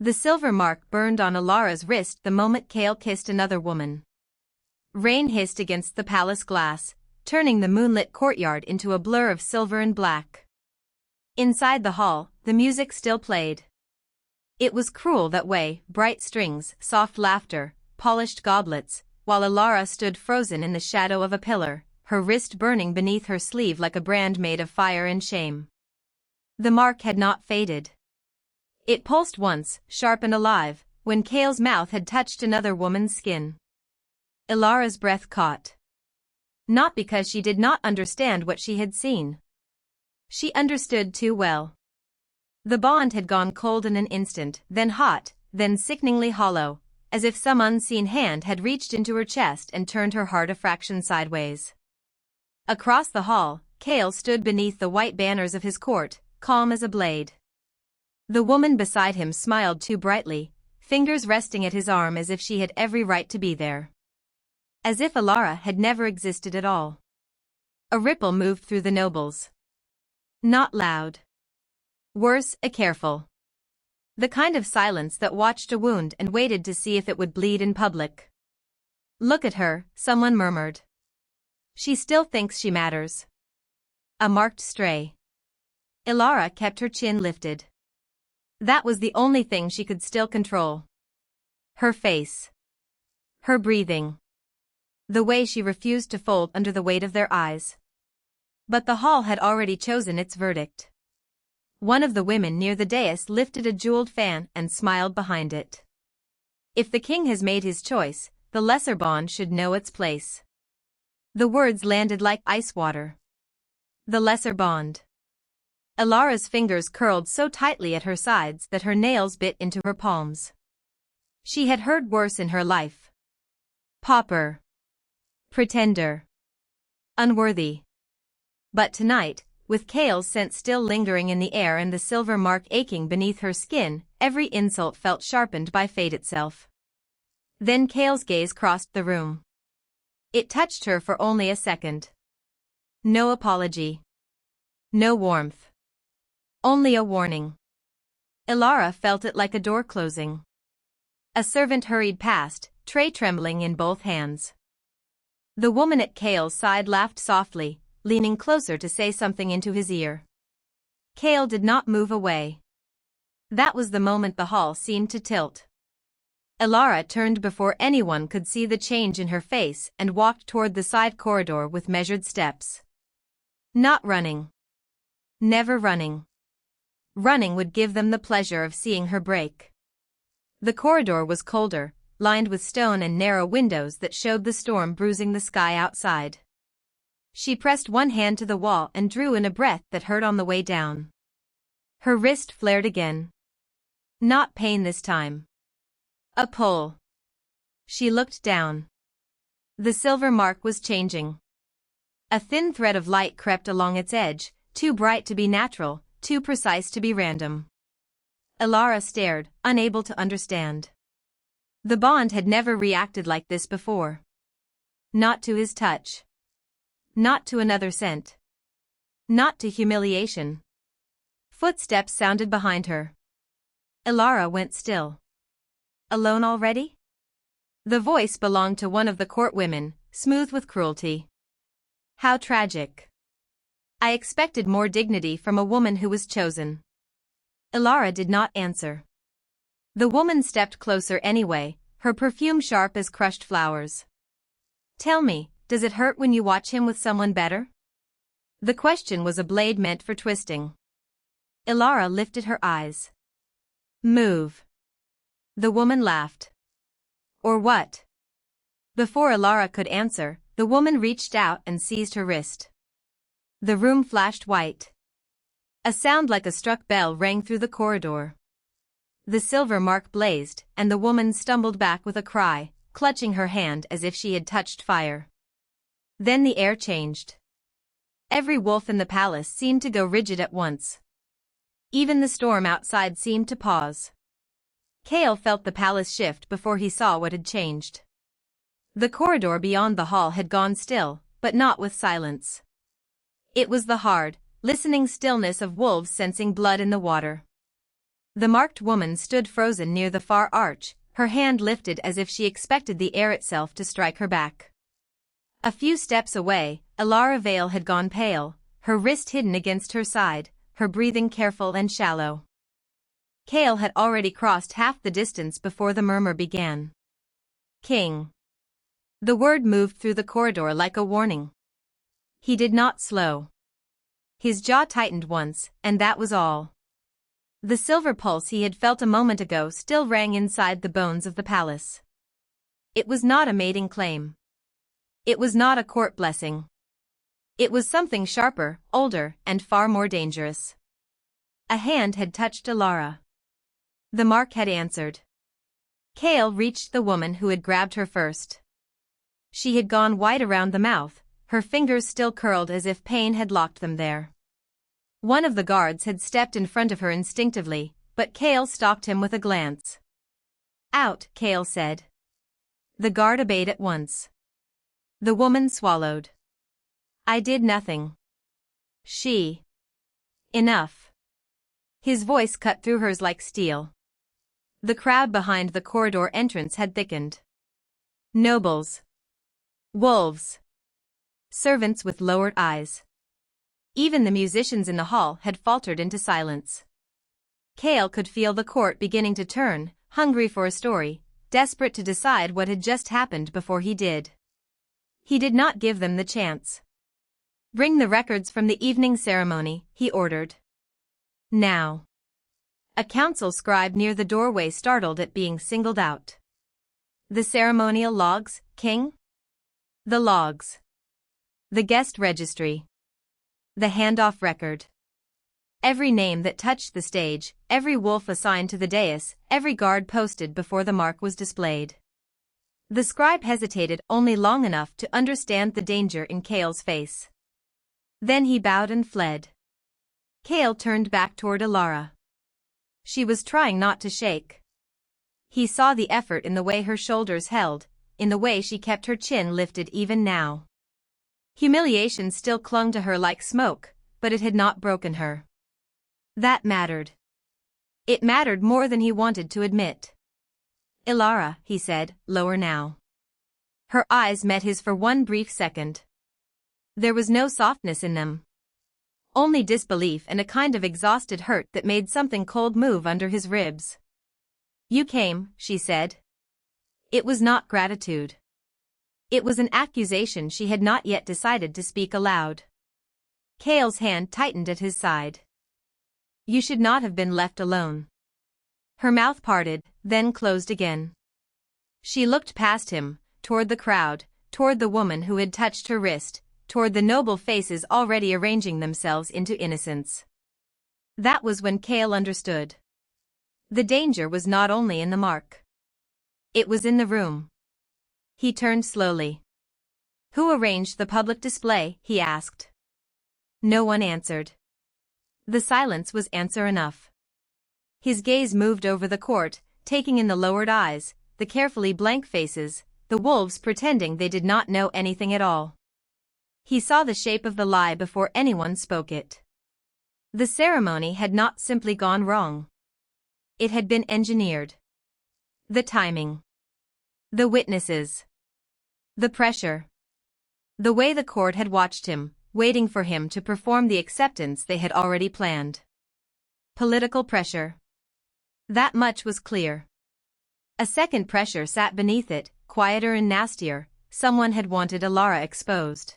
The silver mark burned on Elara's wrist the moment Kael kissed another woman. Rain hissed against the palace glass, turning the moonlit courtyard into a blur of silver and black. Inside the hall, the music still played. It was cruel that way, bright strings, soft laughter, polished goblets, while Elara stood frozen in the shadow of a pillar, her wrist burning beneath her sleeve like a brand made of fire and shame. The mark had not faded. It pulsed once, sharp and alive, when Kael's mouth had touched another woman's skin. Elara's breath caught. Not because she did not understand what she had seen. She understood too well. The bond had gone cold in an instant, then hot, then sickeningly hollow, as if some unseen hand had reached into her chest and turned her heart a fraction sideways. Across the hall, Kael stood beneath the white banners of his court, calm as a blade. The woman beside him smiled too brightly, fingers resting at his arm as if she had every right to be there. As if Elara had never existed at all. A ripple moved through the nobles. Not loud. Worse, a careful. The kind of silence that watched a wound and waited to see if it would bleed in public. Look at her, someone murmured. She still thinks she matters. A marked stray. Elara kept her chin lifted. That was the only thing she could still control. Her face. Her breathing. The way she refused to fold under the weight of their eyes. But the hall had already chosen its verdict. One of the women near the dais lifted a jeweled fan and smiled behind it. If the king has made his choice, the lesser bond should know its place. The words landed like ice water. The lesser bond. Elara's fingers curled so tightly at her sides that her nails bit into her palms. She had heard worse in her life. Pauper. Pretender. Unworthy. But tonight, with Kael's scent still lingering in the air and the silver mark aching beneath her skin, every insult felt sharpened by fate itself. Then Kael's gaze crossed the room. It touched her for only a second. No apology. No warmth. Only a warning. Elara felt it like a door closing. A servant hurried past, tray trembling in both hands. The woman at Kael's side laughed softly, leaning closer to say something into his ear. Kael did not move away. That was the moment the hall seemed to tilt. Elara turned before anyone could see the change in her face and walked toward the side corridor with measured steps. Not running. Never running. Running would give them the pleasure of seeing her break. The corridor was colder, lined with stone and narrow windows that showed the storm bruising the sky outside. She pressed one hand to the wall and drew in a breath that hurt on the way down. Her wrist flared again. Not pain this time. A pull. She looked down. The silver mark was changing. A thin thread of light crept along its edge, too bright to be natural, too precise to be random. Elara stared, unable to understand. The bond had never reacted like this before. Not to his touch. Not to another scent. Not to humiliation. Footsteps sounded behind her. Elara went still. Alone already? The voice belonged to one of the court women, smooth with cruelty. How tragic. I expected more dignity from a woman who was chosen. Elara did not answer. The woman stepped closer anyway, her perfume sharp as crushed flowers. Tell me, does it hurt when you watch him with someone better? The question was a blade meant for twisting. Elara lifted her eyes. Move. The woman laughed. Or what? Before Elara could answer, the woman reached out and seized her wrist. The room flashed white. A sound like a struck bell rang through the corridor. The silver mark blazed, and the woman stumbled back with a cry, clutching her hand as if she had touched fire. Then the air changed. Every wolf in the palace seemed to go rigid at once. Even the storm outside seemed to pause. Kael felt the palace shift before he saw what had changed. The corridor beyond the hall had gone still, but not with silence. It was the hard, listening stillness of wolves sensing blood in the water. The marked woman stood frozen near the far arch, her hand lifted as if she expected the air itself to strike her back. A few steps away, Elara Vale had gone pale, her wrist hidden against her side, her breathing careful and shallow. Kael had already crossed half the distance before the murmur began. King. The word moved through the corridor like a warning. He did not slow. His jaw tightened once, and that was all. The silver pulse he had felt a moment ago still rang inside the bones of the palace. It was not a mating claim. It was not a court blessing. It was something sharper, older, and far more dangerous. A hand had touched Elara. The mark had answered. Kael reached the woman who had grabbed her first. She had gone white around the mouth, her fingers still curled as if pain had locked them there. One of the guards had stepped in front of her instinctively, but Kael stopped him with a glance. Out, Kael said. The guard obeyed at once. The woman swallowed. I did nothing. She. Enough. His voice cut through hers like steel. The crowd behind the corridor entrance had thickened. Nobles. Wolves. Servants with lowered eyes. Even the musicians in the hall had faltered into silence. Kael could feel the court beginning to turn, hungry for a story, desperate to decide what had just happened before he did. He did not give them the chance. Bring the records from the evening ceremony, he ordered. Now. A council scribe near the doorway startled at being singled out. The ceremonial logs, King? The logs. The guest registry. The handoff record. Every name that touched the stage, every wolf assigned to the dais, every guard posted before the mark was displayed. The scribe hesitated only long enough to understand the danger in Kael's face. Then he bowed and fled. Kael turned back toward Elara. She was trying not to shake. He saw the effort in the way her shoulders held, in the way she kept her chin lifted even now. Humiliation still clung to her like smoke, but it had not broken her. That mattered. It mattered more than he wanted to admit. Elara, he said, lower now. Her eyes met his for one brief second. There was no softness in them. Only disbelief and a kind of exhausted hurt that made something cold move under his ribs. You came, she said. It was not gratitude. It was an accusation she had not yet decided to speak aloud. Kael's hand tightened at his side. You should not have been left alone. Her mouth parted, then closed again. She looked past him, toward the crowd, toward the woman who had touched her wrist, toward the noble faces already arranging themselves into innocence. That was when Kael understood. The danger was not only in the mark. It was in the room. He turned slowly. Who arranged the public display, he asked. No one answered. The silence was answer enough. His gaze moved over the court, taking in the lowered eyes, the carefully blank faces, the wolves pretending they did not know anything at all. He saw the shape of the lie before anyone spoke it. The ceremony had not simply gone wrong. It had been engineered. The timing. The witnesses. The pressure. The way the court had watched him, waiting for him to perform the acceptance they had already planned. Political pressure. That much was clear. A second pressure sat beneath it, quieter and nastier. Someone had wanted Elara exposed.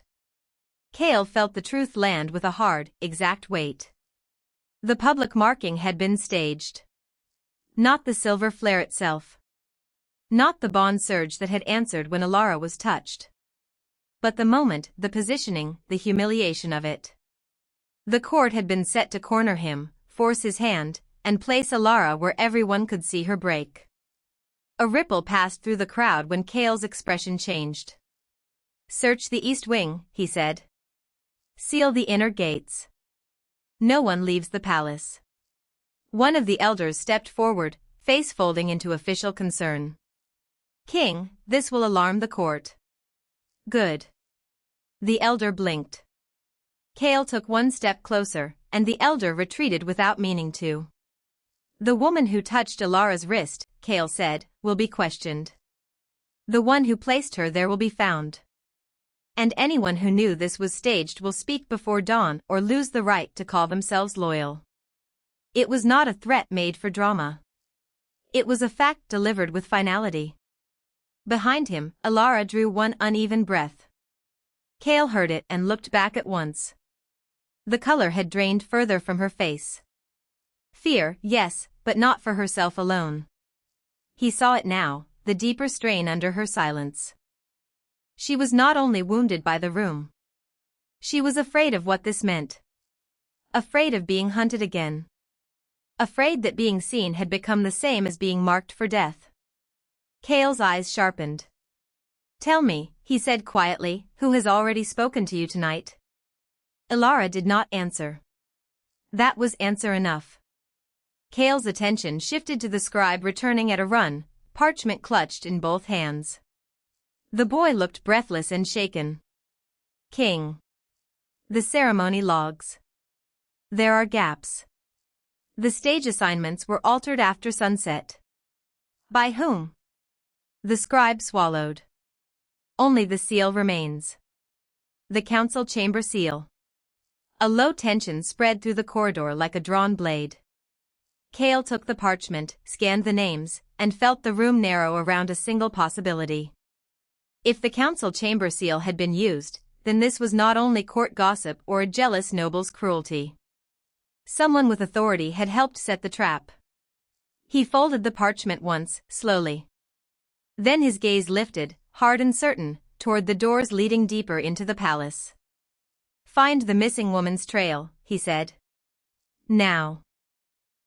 Kael felt the truth land with a hard, exact weight. The public marking had been staged. Not the silver flare itself. Not the bond surge that had answered when Elara was touched. But the moment, the positioning, the humiliation of it. The court had been set to corner him, force his hand, and place Elara where everyone could see her break. A ripple passed through the crowd when Kael's expression changed. Search the east wing, he said. Seal the inner gates. No one leaves the palace. One of the elders stepped forward, face folding into official concern. King, this will alarm the court. Good. The elder blinked. Kael took one step closer, and the elder retreated without meaning to. The woman who touched Elara's wrist, Kael said, will be questioned. The one who placed her there will be found. And anyone who knew this was staged will speak before dawn or lose the right to call themselves loyal. It was not a threat made for drama. It was a fact delivered with finality. Behind him, Elara drew one uneven breath. Kael heard it and looked back at once. The color had drained further from her face. Fear, yes, but not for herself alone. He saw it now, the deeper strain under her silence. She was not only wounded by the room. She was afraid of what this meant. Afraid of being hunted again. Afraid that being seen had become the same as being marked for death. Kael's eyes sharpened. Tell me, he said quietly, who has already spoken to you tonight? Elara did not answer. That was answer enough. Kael's attention shifted to the scribe returning at a run, parchment clutched in both hands. The boy looked breathless and shaken. King. The ceremony logs. There are gaps. The stage assignments were altered after sunset. By whom? The scribe swallowed. Only the seal remains. The council chamber seal. A low tension spread through the corridor like a drawn blade. Kael took the parchment, scanned the names, and felt the room narrow around a single possibility. If the council chamber seal had been used, then this was not only court gossip or a jealous noble's cruelty. Someone with authority had helped set the trap. He folded the parchment once, slowly. Then his gaze lifted, hard and certain, toward the doors leading deeper into the palace. Find the missing woman's trail, he said. Now.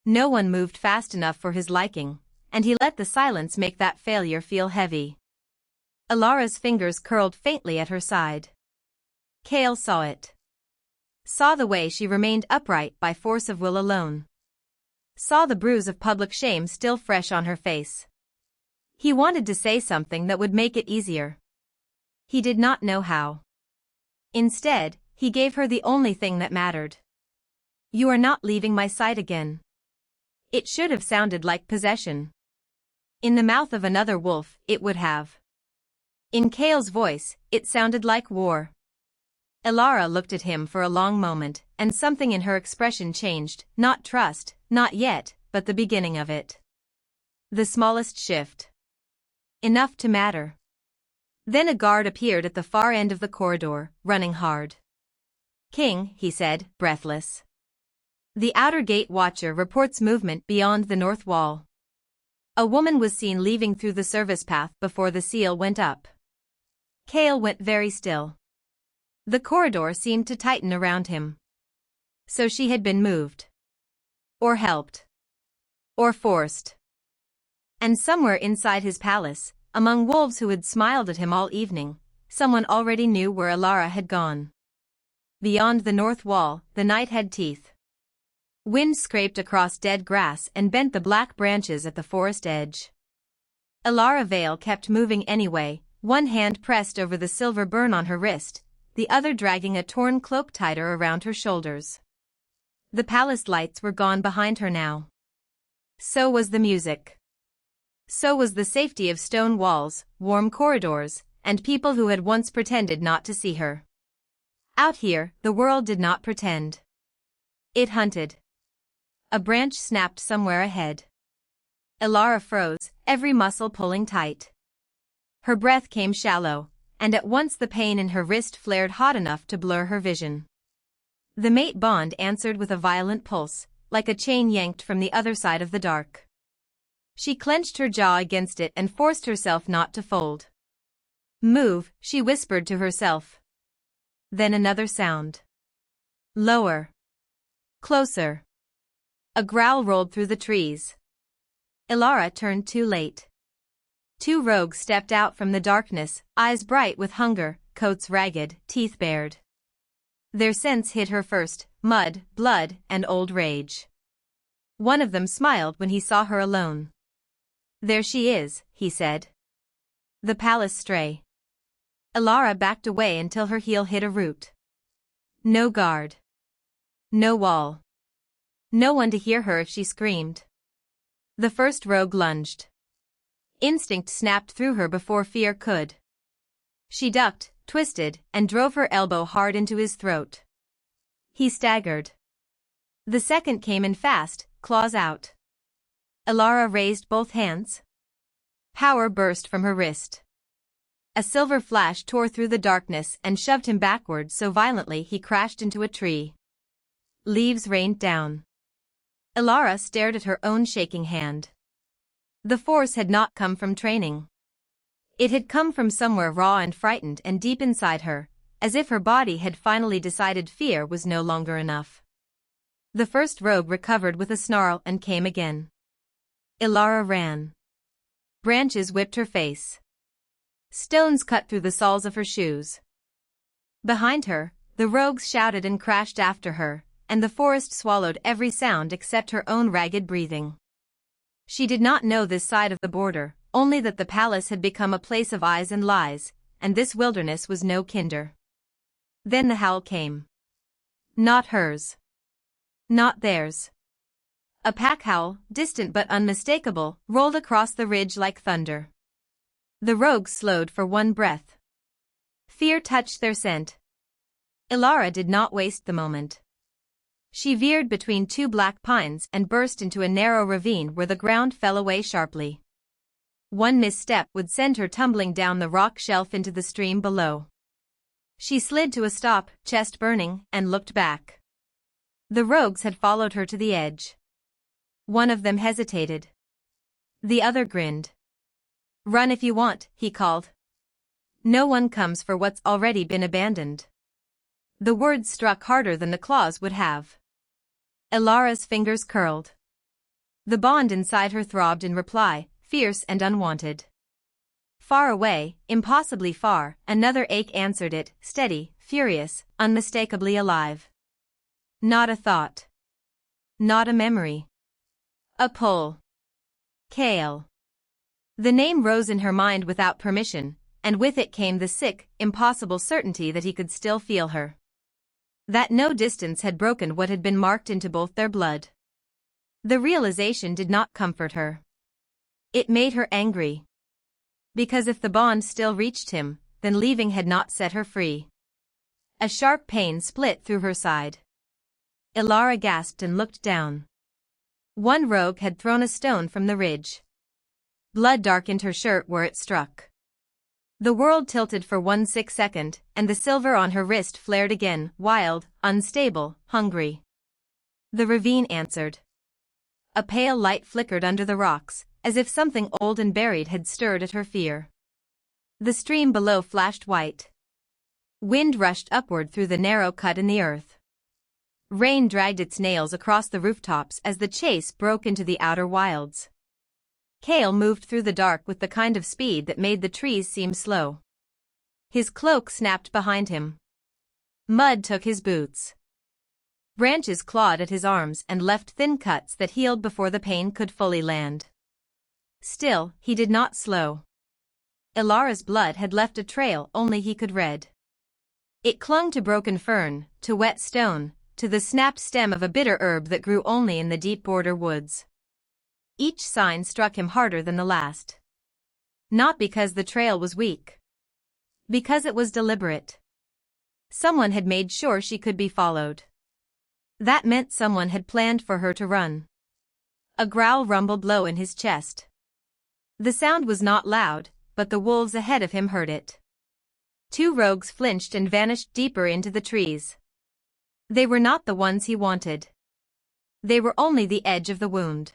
No one moved fast enough for his liking, and he let the silence make that failure feel heavy. Elara's fingers curled faintly at her side. Kael saw it. Saw the way she remained upright by force of will alone. Saw the bruise of public shame still fresh on her face. He wanted to say something that would make it easier. He did not know how. Instead, he gave her the only thing that mattered. You are not leaving my sight again. It should have sounded like possession. In the mouth of another wolf, it would have. In Kael's voice, it sounded like war. Elara looked at him for a long moment, and something in her expression changed, not trust, not yet, but the beginning of it. The smallest shift. Enough to matter. Then a guard appeared at the far end of the corridor, running hard. King, he said, breathless. The outer gate watcher reports movement beyond the north wall. A woman was seen leaving through the service path before the seal went up. Kael went very still. The corridor seemed to tighten around him. So she had been moved. Or helped. Or forced. And somewhere inside his palace, among wolves who had smiled at him all evening, someone already knew where Elara had gone. Beyond the north wall, the night had teeth. Wind scraped across dead grass and bent the black branches at the forest edge. Elara Vale kept moving anyway, one hand pressed over the silver burn on her wrist, the other dragging a torn cloak tighter around her shoulders. The palace lights were gone behind her now. So was the music. So was the safety of stone walls, warm corridors, and people who had once pretended not to see her. Out here, the world did not pretend. It hunted. A branch snapped somewhere ahead. Elara froze, every muscle pulling tight. Her breath came shallow, and at once the pain in her wrist flared hot enough to blur her vision. The mate bond answered with a violent pulse, like a chain yanked from the other side of the dark. She clenched her jaw against it and forced herself not to fold. Move, she whispered to herself. Then another sound. Lower. Closer. A growl rolled through the trees. Elara turned too late. Two rogues stepped out from the darkness, eyes bright with hunger, coats ragged, teeth bared. Their scents hit her first, mud, blood, and old rage. One of them smiled when he saw her alone. There she is, he said. The palace stray. Elara backed away until her heel hit a root. No guard. No wall. No one to hear her if she screamed. The first rogue lunged. Instinct snapped through her before fear could. She ducked, twisted, and drove her elbow hard into his throat. He staggered. The second came in fast, claws out. Elara raised both hands. Power burst from her wrist. A silver flash tore through the darkness and shoved him backward so violently he crashed into a tree. Leaves rained down. Elara stared at her own shaking hand. The force had not come from training. It had come from somewhere raw and frightened and deep inside her, as if her body had finally decided fear was no longer enough. The first rogue recovered with a snarl and came again. Elara ran. Branches whipped her face. Stones cut through the soles of her shoes. Behind her, the rogues shouted and crashed after her, and the forest swallowed every sound except her own ragged breathing. She did not know this side of the border, only that the palace had become a place of eyes and lies, and this wilderness was no kinder. Then the howl came. Not hers. Not theirs. A pack howl, distant but unmistakable, rolled across the ridge like thunder. The rogues slowed for one breath. Fear touched their scent. Elara did not waste the moment. She veered between two black pines and burst into a narrow ravine where the ground fell away sharply. One misstep would send her tumbling down the rock shelf into the stream below. She slid to a stop, chest burning, and looked back. The rogues had followed her to the edge. One of them hesitated. The other grinned. "Run if you want," he called. "No one comes for what's already been abandoned." The words struck harder than the claws would have. Elara's fingers curled. The bond inside her throbbed in reply, fierce and unwanted. Far away, impossibly far, another ache answered it, steady, furious, unmistakably alive. Not a thought. Not a memory. A pull. Kael. The name rose in her mind without permission, and with it came the sick, impossible certainty that he could still feel her. That no distance had broken what had been marked into both their blood. The realization did not comfort her. It made her angry. Because if the bond still reached him, then leaving had not set her free. A sharp pain split through her side. Elara gasped and looked down. One rogue had thrown a stone from the ridge. Blood darkened her shirt where it struck. The world tilted for 1 second, and the silver on her wrist flared again, wild, unstable, hungry. The ravine answered. A pale light flickered under the rocks, as if something old and buried had stirred at her fear. The stream below flashed white. Wind rushed upward through the narrow cut in the earth. Rain dragged its nails across the rooftops as the chase broke into the outer wilds. Kael moved through the dark with the kind of speed that made the trees seem slow. His cloak snapped behind him. Mud took his boots. Branches clawed at his arms and left thin cuts that healed before the pain could fully land. Still, he did not slow. Elara's blood had left a trail only he could read. It clung to broken fern, to wet stone, to the snapped stem of a bitter herb that grew only in the deep border woods. Each sign struck him harder than the last. Not because the trail was weak. Because it was deliberate. Someone had made sure she could be followed. That meant someone had planned for her to run. A growl rumbled low in his chest. The sound was not loud, but the wolves ahead of him heard it. Two rogues flinched and vanished deeper into the trees. They were not the ones he wanted. They were only the edge of the wound.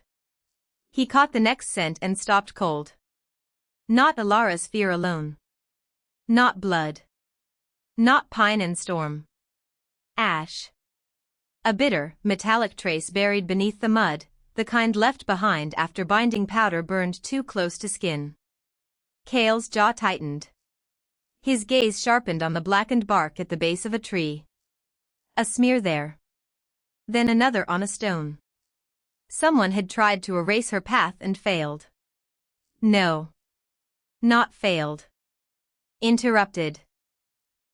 He caught the next scent and stopped cold. Not Elara's fear alone. Not blood. Not pine and storm. Ash. A bitter, metallic trace buried beneath the mud, the kind left behind after binding powder burned too close to skin. Kael's jaw tightened. His gaze sharpened on the blackened bark at the base of a tree. A smear there. Then another on a stone. Someone had tried to erase her path and failed. No. Not failed. Interrupted.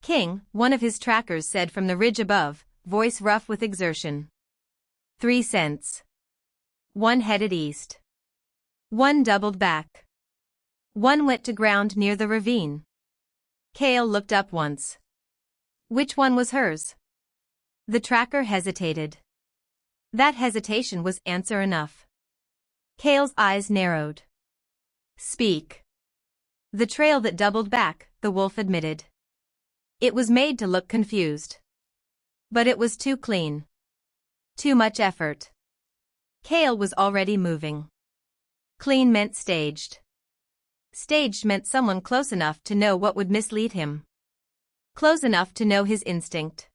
King, one of his trackers said from the ridge above, voice rough with exertion. 3 cents. One headed east. One doubled back. One went to ground near the ravine. Kael looked up once. Which one was hers? The tracker hesitated. That hesitation was answer enough. Kael's eyes narrowed. Speak. The trail that doubled back, the wolf admitted. It was made to look confused. But it was too clean. Too much effort. Kael was already moving. Clean meant staged. Staged meant someone close enough to know what would mislead him. Close enough to know his instinct.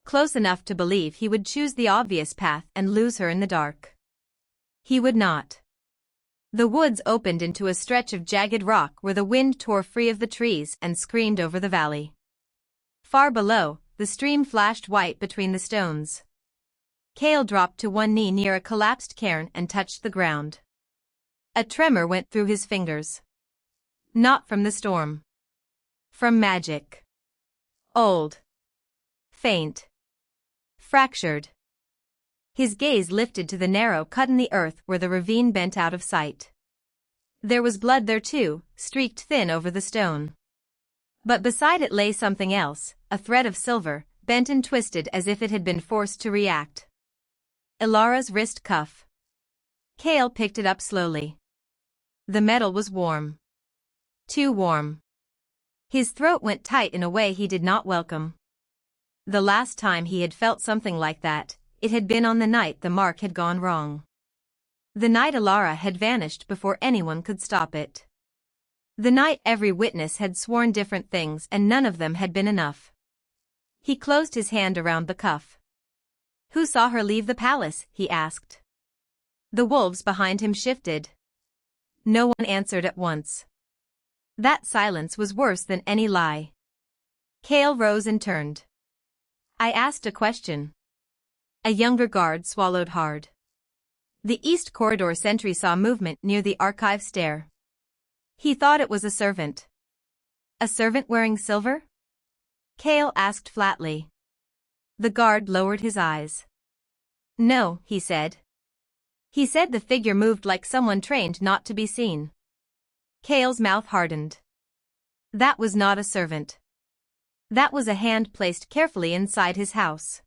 Close enough to believe he would choose the obvious path and lose her in the dark. He would not. The woods opened into a stretch of jagged rock where the wind tore free of the trees and screamed over the valley. Far below, the stream flashed white between the stones. Kael dropped to one knee near a collapsed cairn and touched the ground. A tremor went through his fingers. Not from the storm. From magic. Old. Faint. Fractured. His gaze lifted to the narrow cut in the earth where the ravine bent out of sight. There was blood there too, streaked thin over the stone. But beside it lay something else, a thread of silver, bent and twisted as if it had been forced to react. Elara's wrist cuff. Kael picked it up slowly. The metal was warm. Too warm. His throat went tight in a way he did not welcome. The last time he had felt something like that, it had been on the night the mark had gone wrong. The night Elara had vanished before anyone could stop it. The night every witness had sworn different things and none of them had been enough. He closed his hand around the cuff. Who saw her leave the palace? He asked. The wolves behind him shifted. No one answered at once. That silence was worse than any lie. Kael rose and turned. I asked a question. A younger guard swallowed hard. The east corridor sentry saw movement near the archive stair. He thought it was a servant. A servant wearing silver? Kael asked flatly. The guard lowered his eyes. No, he said. He said the figure moved like someone trained not to be seen. Kael's mouth hardened. That was not a servant. That was a hand placed carefully inside his house.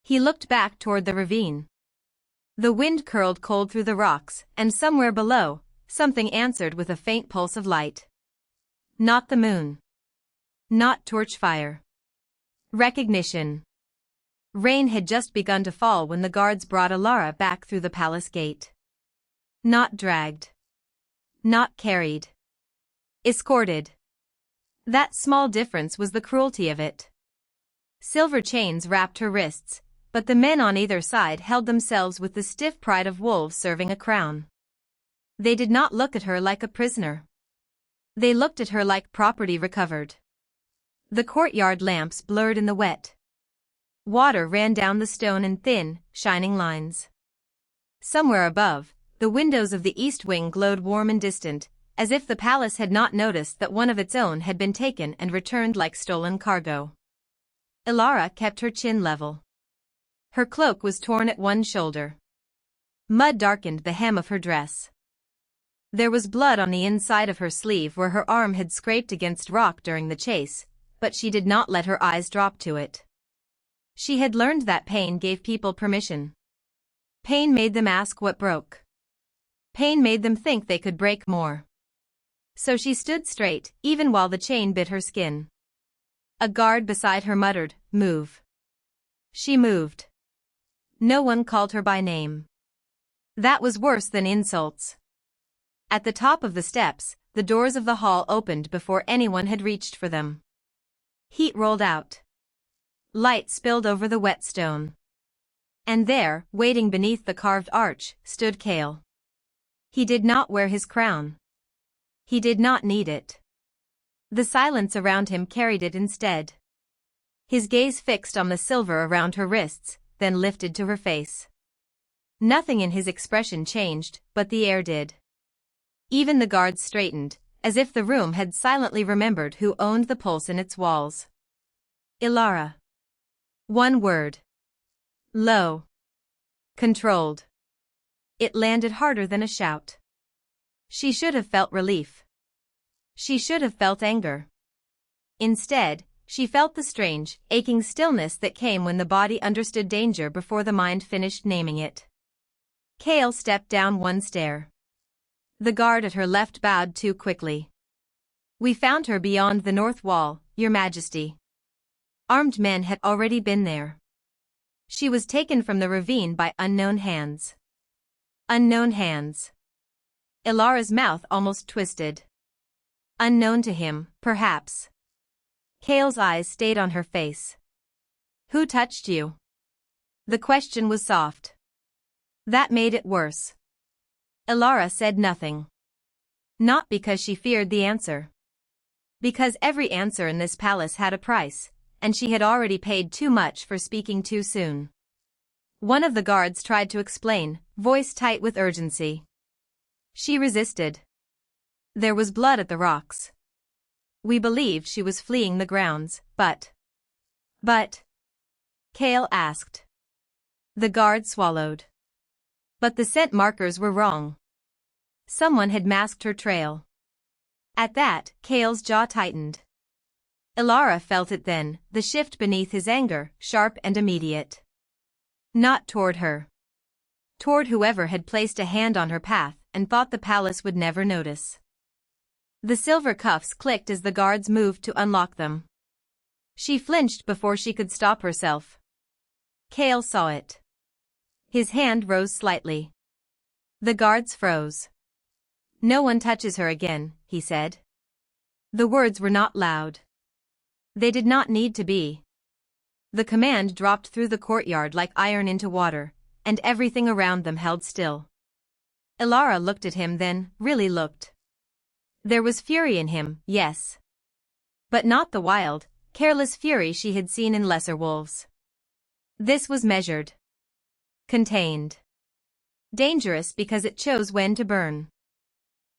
He looked back toward the ravine. The wind curled cold through the rocks, and somewhere below, something answered with a faint pulse of light. Not the moon. Not torch fire. Recognition. Rain had just begun to fall when the guards brought Elara back through the palace gate. Not dragged. Not carried. Escorted. That small difference was the cruelty of it. Silver chains wrapped her wrists, but the men on either side held themselves with the stiff pride of wolves serving a crown. They did not look at her like a prisoner. They looked at her like property recovered. The courtyard lamps blurred in the wet. Water ran down the stone in thin, shining lines. Somewhere above, the windows of the east wing glowed warm and distant, as if the palace had not noticed that one of its own had been taken and returned like stolen cargo. Elara kept her chin level. Her cloak was torn at one shoulder. Mud darkened the hem of her dress. There was blood on the inside of her sleeve where her arm had scraped against rock during the chase, but she did not let her eyes drop to it. She had learned that pain gave people permission. Pain made them ask what broke. Pain made them think they could break more. So she stood straight, even while the chain bit her skin. A guard beside her muttered, "Move." She moved. No one called her by name. That was worse than insults. At the top of the steps, the doors of the hall opened before anyone had reached for them. Heat rolled out. Light spilled over the wet stone. And there, waiting beneath the carved arch, stood Kael. He did not wear his crown. He did not need it. The silence around him carried it instead. His gaze fixed on the silver around her wrists, then lifted to her face. Nothing in his expression changed, but the air did. Even the guards straightened, as if the room had silently remembered who owned the pulse in its walls. Elara. One word. Low. Controlled. It landed harder than a shout. She should have felt relief. She should have felt anger. Instead, she felt the strange, aching stillness that came when the body understood danger before the mind finished naming it. Kael stepped down one stair. The guard at her left bowed too quickly. "We found her beyond the north wall, Your Majesty." Armed men had already been there. She was taken from the ravine by unknown hands. Unknown hands. Elara's mouth almost twisted. Unknown to him, perhaps. Kael's eyes stayed on her face. "Who touched you?" The question was soft. That made it worse. Elara said nothing. Not because she feared the answer. Because every answer in this palace had a price, and she had already paid too much for speaking too soon. One of the guards tried to explain, voice tight with urgency. She resisted. "There was blood at the rocks. We believed she was fleeing the grounds, but..." Kael asked. The guard swallowed. But the scent markers were wrong. Someone had masked her trail. At that, Kael's jaw tightened. Elara felt it then, the shift beneath his anger, sharp and immediate. Not toward her. Toward whoever had placed a hand on her path and thought the palace would never notice. The silver cuffs clicked as the guards moved to unlock them. She flinched before she could stop herself. Kael saw it. His hand rose slightly. The guards froze. "No one touches her again," he said. The words were not loud. They did not need to be. The command dropped through the courtyard like iron into water, and everything around them held still. Elara looked at him then, really looked. There was fury in him, yes. But not the wild, careless fury she had seen in lesser wolves. This was measured. Contained. Dangerous because it chose when to burn.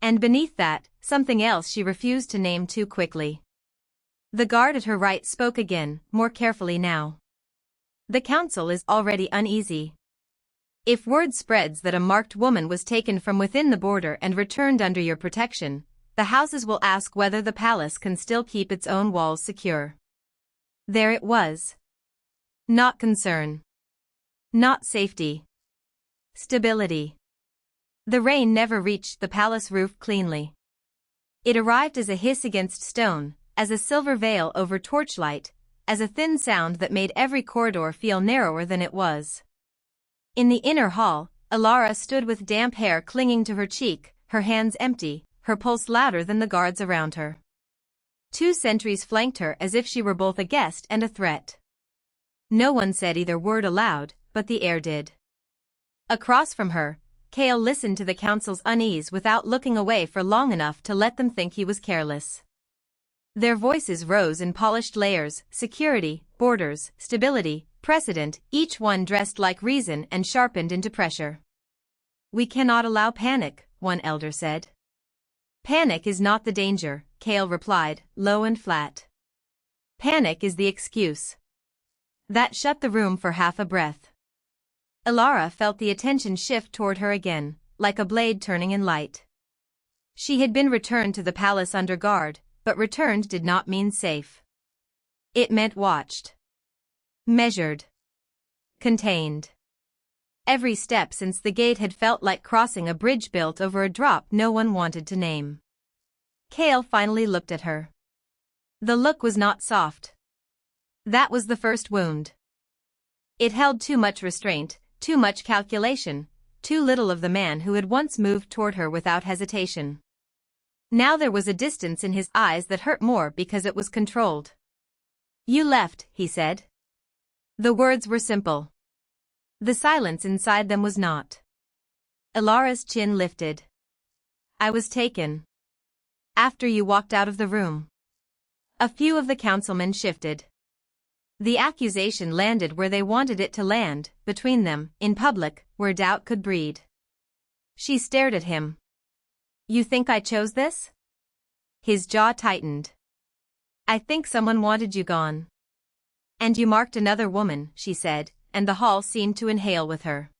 And beneath that, something else she refused to name too quickly. The guard at her right spoke again, more carefully now. "The council is already uneasy. If word spreads that a marked woman was taken from within the border and returned under your protection, the houses will ask whether the palace can still keep its own walls secure." There it was. Not concern. Not safety. Stability. The rain never reached the palace roof cleanly. It arrived as a hiss against stone, as a silver veil over torchlight, as a thin sound that made every corridor feel narrower than it was. In the inner hall, Elara stood with damp hair clinging to her cheek, her hands empty, her pulse louder than the guards around her. 2 sentries flanked her as if she were both a guest and a threat. No one said either word aloud, but the air did. Across from her, Kael listened to the council's unease without looking away for long enough to let them think he was careless. Their voices rose in polished layers: security, borders, stability, precedent, each one dressed like reason and sharpened into pressure. "We cannot allow panic," one elder said. "Panic is not the danger," Kael replied, low and flat. "Panic is the excuse." That shut the room for half a breath. Elara felt the attention shift toward her again, like a blade turning in light. She had been returned to the palace under guard, but returned did not mean safe. It meant watched. Measured. Contained. Every step since the gate had felt like crossing a bridge built over a drop no one wanted to name. Kael finally looked at her. The look was not soft. That was the first wound. It held too much restraint, too much calculation, too little of the man who had once moved toward her without hesitation. Now there was a distance in his eyes that hurt more because it was controlled. "You left," he said. The words were simple. The silence inside them was not. Elara's chin lifted. "I was taken. After you walked out of the room." A few of the councilmen shifted. The accusation landed where they wanted it to land, between them, in public, where doubt could breed. She stared at him. "You think I chose this?" His jaw tightened. "I think someone wanted you gone." "And you marked another woman," she said, and the hall seemed to inhale with her.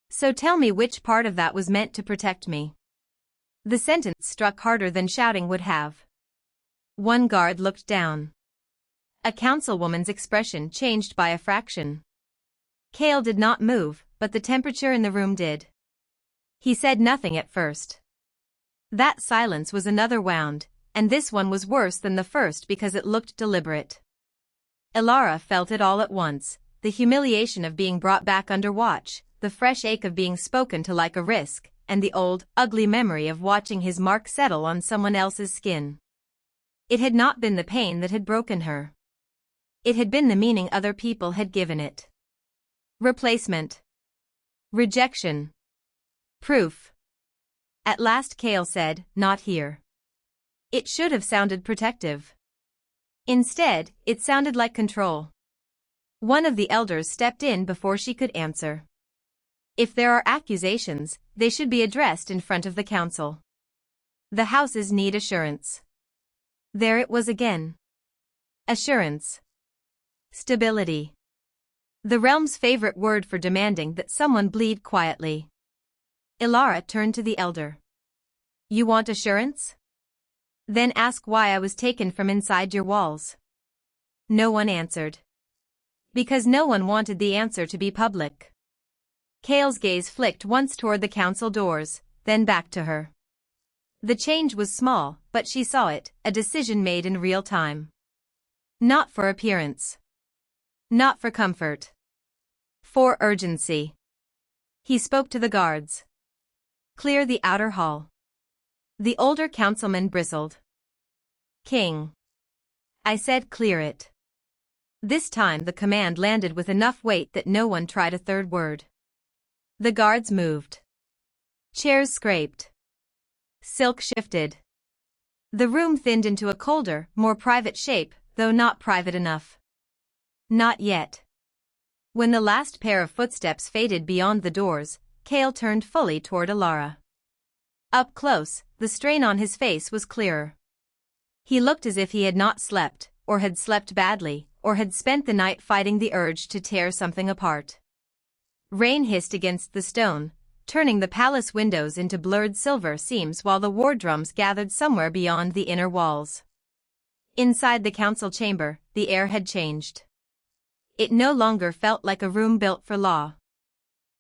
"So tell me which part of that was meant to protect me." The sentence struck harder than shouting would have. One guard looked down. A councilwoman's expression changed by a fraction. Kael did not move, but the temperature in the room did. He said nothing at first. That silence was another wound, and this one was worse than the first because it looked deliberate. Elara felt it all at once, the humiliation of being brought back under watch, the fresh ache of being spoken to like a risk, and the old, ugly memory of watching his mark settle on someone else's skin. It had not been the pain that had broken her. It had been the meaning other people had given it. Replacement. Rejection. Proof. At last Kael said, "Not here." It should have sounded protective. Instead, it sounded like control. One of the elders stepped in before she could answer. If there are accusations, they should be addressed in front of the council. The houses need assurance. There it was again. Assurance. Stability. The realm's favorite word for demanding that someone bleed quietly. Elara turned to the elder. "You want assurance? Then ask why I was taken from inside your walls." No one answered. Because no one wanted the answer to be public. Kael's gaze flicked once toward the council doors, then back to her. The change was small, but she saw it, a decision made in real time. Not for appearance. Not for comfort. For urgency. He spoke to the guards. "Clear the outer hall." The older councilman bristled. "King. I said clear it." This time the command landed with enough weight that no one tried a third word. The guards moved. Chairs scraped. Silk shifted. The room thinned into a colder, more private shape, though not private enough. Not yet. When the last pair of footsteps faded beyond the doors, Kael turned fully toward Elara. Up close, the strain on his face was clearer. He looked as if he had not slept, or had slept badly, or had spent the night fighting the urge to tear something apart. Rain hissed against the stone, turning the palace windows into blurred silver seams while the war drums gathered somewhere beyond the inner walls. Inside the council chamber, the air had changed. It no longer felt like a room built for law.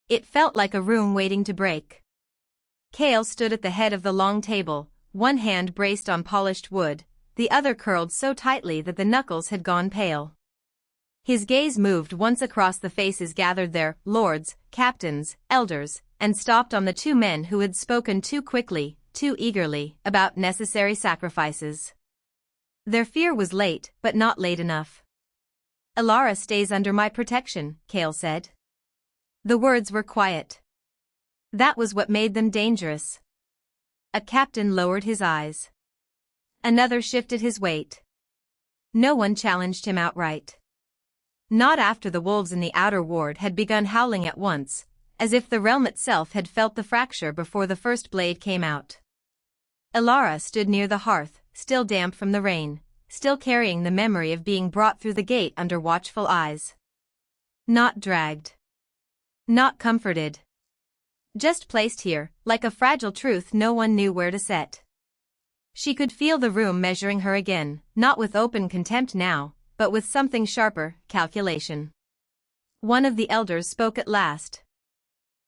It felt like a room waiting to break. Kael stood at the head of the long table, one hand braced on polished wood, the other curled so tightly that the knuckles had gone pale. His gaze moved once across the faces gathered there, lords, captains, elders, and stopped on the two men who had spoken too quickly, too eagerly, about necessary sacrifices. Their fear was late, but not late enough. "Elara stays under my protection," Kael said. The words were quiet. That was what made them dangerous. A captain lowered his eyes. Another shifted his weight. No one challenged him outright. Not after the wolves in the outer ward had begun howling at once, as if the realm itself had felt the fracture before the first blade came out. Elara stood near the hearth, still damp from the rain, still carrying the memory of being brought through the gate under watchful eyes. Not dragged. Not comforted. Just placed here, like a fragile truth no one knew where to set. She could feel the room measuring her again, not with open contempt now, but with something sharper, calculation. One of the elders spoke at last.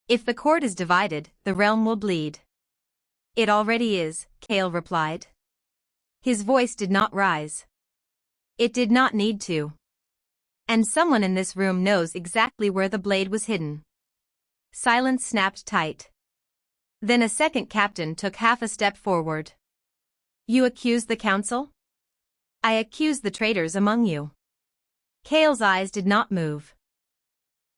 "If the court is divided, the realm will bleed." "It already is," Kael replied. His voice did not rise. It did not need to. And someone in this room knows exactly where the blade was hidden. Silence snapped tight. Then a second captain took half a step forward. "You accuse the council?" "I accuse the traitors among you." Kael's eyes did not move.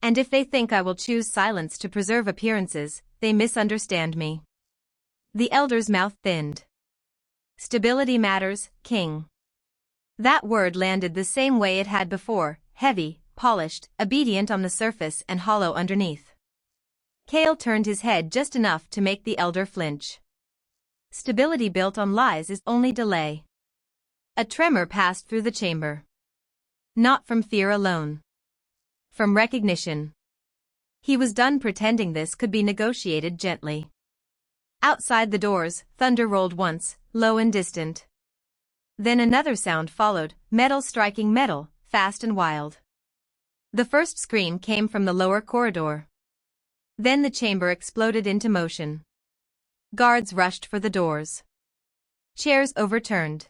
"And if they think I will choose silence to preserve appearances, they misunderstand me." The elder's mouth thinned. "Stability matters, King." That word landed the same way it had before, heavy, polished, obedient on the surface and hollow underneath. Kael turned his head just enough to make the elder flinch. Stability built on lies is only delay. A tremor passed through the chamber. Not from fear alone. From recognition. He was done pretending this could be negotiated gently. Outside the doors, thunder rolled once, low and distant. Then another sound followed, metal striking metal, fast and wild. The first scream came from the lower corridor. Then the chamber exploded into motion. Guards rushed for the doors. Chairs overturned.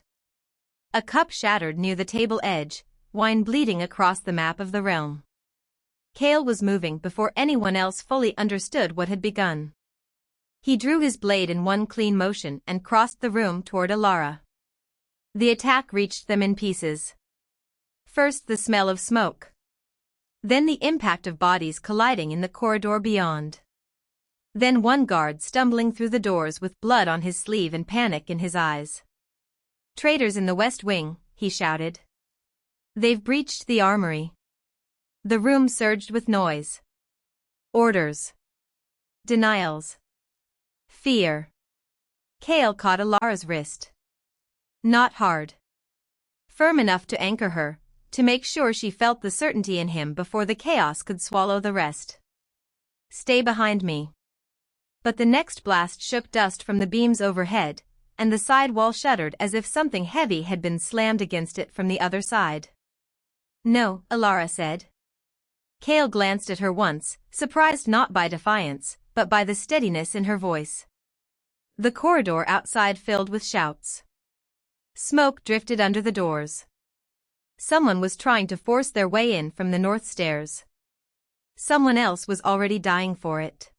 A cup shattered near the table edge, wine bleeding across the map of the realm. Kael was moving before anyone else fully understood what had begun. He drew his blade in one clean motion and crossed the room toward Elara. The attack reached them in pieces. First the smell of smoke. Then the impact of bodies colliding in the corridor beyond. Then one guard stumbling through the doors with blood on his sleeve and panic in his eyes. "Traitors in the West Wing," he shouted. "They've breached the armory." The room surged with noise. Orders. Denials. Fear. Kael caught Elara's wrist. Not hard. Firm enough to anchor her, to make sure she felt the certainty in him before the chaos could swallow the rest. "Stay behind me." But the next blast shook dust from the beams overhead, and the side wall shuddered as if something heavy had been slammed against it from the other side. "No," Elara said. Kael glanced at her once, surprised not by defiance, but by the steadiness in her voice. The corridor outside filled with shouts. Smoke drifted under the doors. Someone was trying to force their way in from the north stairs. Someone else was already dying for it.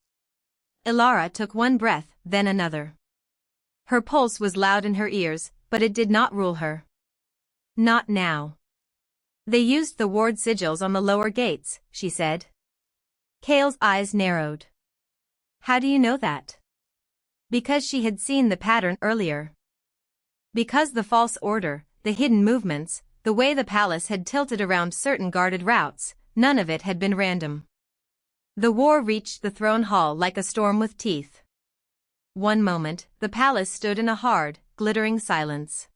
Elara took one breath, then another. Her pulse was loud in her ears, but it did not rule her. Not now. "They used the ward sigils on the lower gates," she said. Kael's eyes narrowed. "How do you know that?" Because she had seen the pattern earlier. Because the false order, the hidden movements, the way the palace had tilted around certain guarded routes, none of it had been random. The war reached the throne hall like a storm with teeth. One moment, the palace stood in a hard, glittering silence.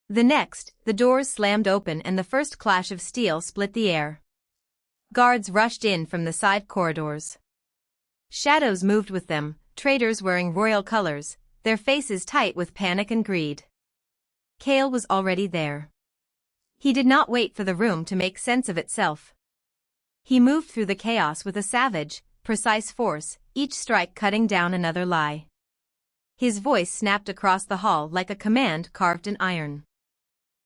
The next, the doors slammed open and the first clash of steel split the air. Guards rushed in from the side corridors. Shadows moved with them, traitors wearing royal colors, their faces tight with panic and greed. Kael was already there. He did not wait for the room to make sense of itself. He moved through the chaos with a savage, precise force, each strike cutting down another lie. His voice snapped across the hall like a command carved in iron.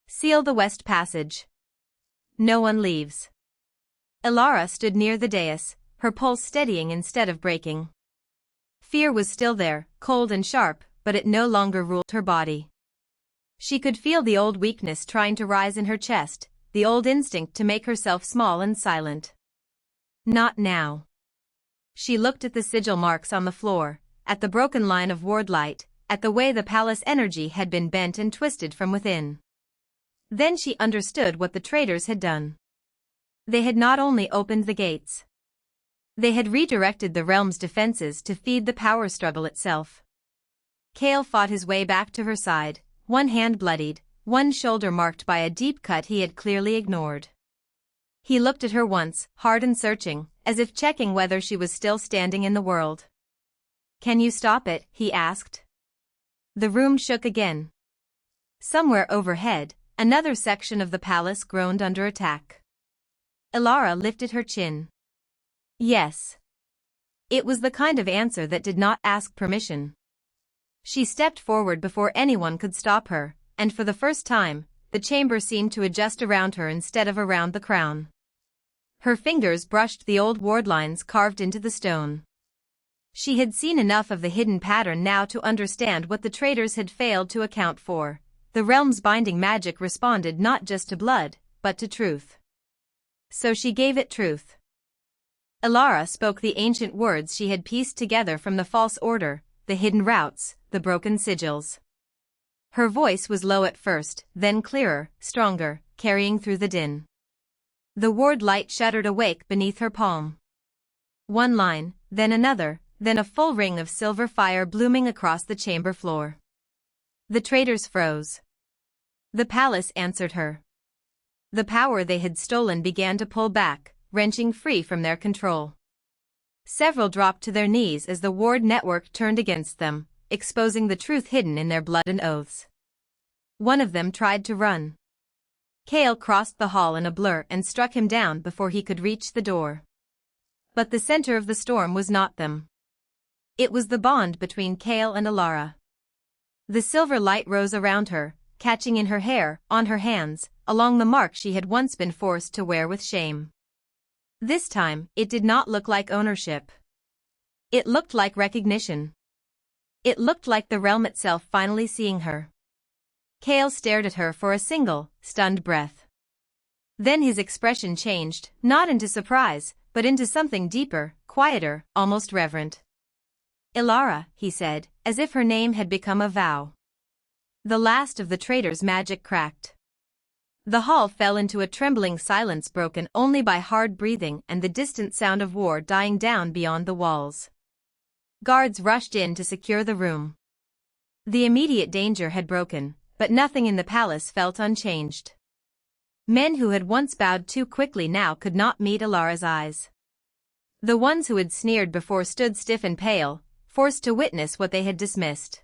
"Seal the west passage. No one leaves." Elara stood near the dais, her pulse steadying instead of breaking. Fear was still there, cold and sharp, but it no longer ruled her body. She could feel the old weakness trying to rise in her chest, the old instinct to make herself small and silent. Not now. She looked at the sigil marks on the floor, at the broken line of ward light, at the way the palace energy had been bent and twisted from within. Then she understood what the traitors had done. They had not only opened the gates. They had redirected the realm's defenses to feed the power struggle itself. Kael fought his way back to her side, one hand bloodied, one shoulder marked by a deep cut he had clearly ignored. He looked at her once, hard and searching, as if checking whether she was still standing in the world. "Can you stop it?" he asked. The room shook again. Somewhere overhead, another section of the palace groaned under attack. Elara lifted her chin. Yes. It was the kind of answer that did not ask permission. She stepped forward before anyone could stop her, and for the first time, the chamber seemed to adjust around her instead of around the crown. Her fingers brushed the old ward lines carved into the stone. She had seen enough of the hidden pattern now to understand what the traitors had failed to account for. The realm's binding magic responded not just to blood, but to truth. So she gave it truth. Elara spoke the ancient words she had pieced together from the false order, the hidden routes, the broken sigils. Her voice was low at first, then clearer, stronger, carrying through the din. The ward light shuddered awake beneath her palm. One line, then another, then a full ring of silver fire blooming across the chamber floor. The traitors froze. The palace answered her. The power they had stolen began to pull back, wrenching free from their control. Several dropped to their knees as the ward network turned against them, exposing the truth hidden in their blood and oaths. One of them tried to run. Kael crossed the hall in a blur and struck him down before he could reach the door. But the center of the storm was not them. It was the bond between Kael and Elara. The silver light rose around her, catching in her hair, on her hands, along the mark she had once been forced to wear with shame. This time, it did not look like ownership. It looked like recognition. It looked like the realm itself finally seeing her. Kael stared at her for a single, stunned breath. Then his expression changed, not into surprise, but into something deeper, quieter, almost reverent. Elara, he said, as if her name had become a vow. The last of the traitor's magic cracked. The hall fell into a trembling silence broken only by hard breathing and the distant sound of war dying down beyond the walls. Guards rushed in to secure the room. The immediate danger had broken, but nothing in the palace felt unchanged. Men who had once bowed too quickly now could not meet Elara's eyes. The ones who had sneered before stood stiff and pale, forced to witness what they had dismissed.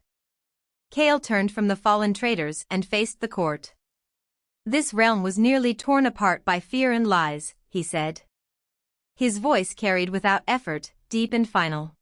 Kael turned from the fallen traitors and faced the court. This realm was nearly torn apart by fear and lies, he said. His voice carried without effort, deep and final.